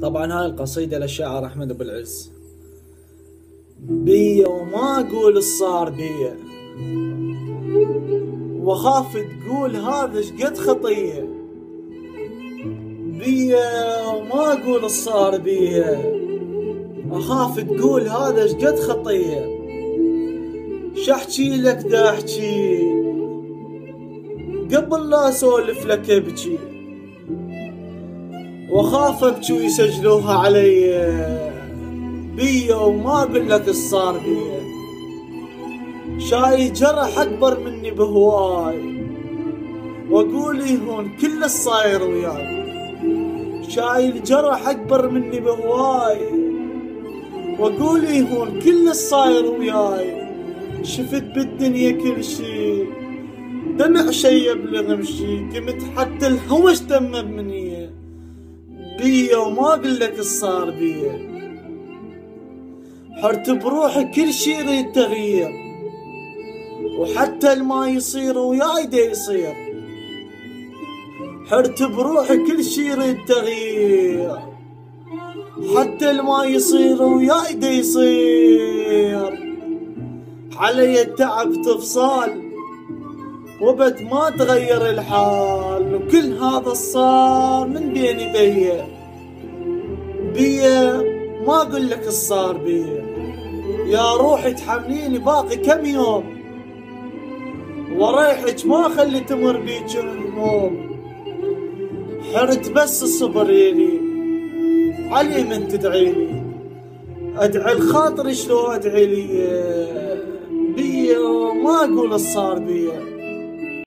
طبعا هاي القصيدة للشاعر أحمد أبو العز. بيا وما أقول الصار بيا، وأخاف تقول هذا شقد خطية. بيا وما أقول الصار بيا، أخاف تقول هذا شقد خطية. شحكي لك دا أحكي قبل لا أسولف لك أبكي، وأخاف أبكي ويسجلوها علي. بيا وما أقول لك الصار بيا، شايل جرح أكبر مني بهواي، وأقول يهون كل الصاير وياي. شايل جرح أكبر مني بهواي، وأقول يهون كل الصاير وياي. شفت بالدنيا كل شي، دمع شي يبلغ مشي، قمت حتى الهوش تم مني. بيا وما أقول لك الصار بيا، حرت بروحي كل شي يريد تغيير، وحتى الما يصير وياي دا يصير. حرت بروحي كل شي يريد تغيير، حتى الما يصير وياي دا يصير. علي التعب تفصال وبد ما تغير الحال، وكل هذا صار من بين ايديا. بيا ما اقول لك الصار بيا، يا روحي تحمليني باقي كم يوم، وريحك ما خلي تمر بيك الهموم. حرت بس الصبر يلي علي من تدعيلي، ادعي الخاطر شلو ادعي لي. بيا ما اقول الصار بيا،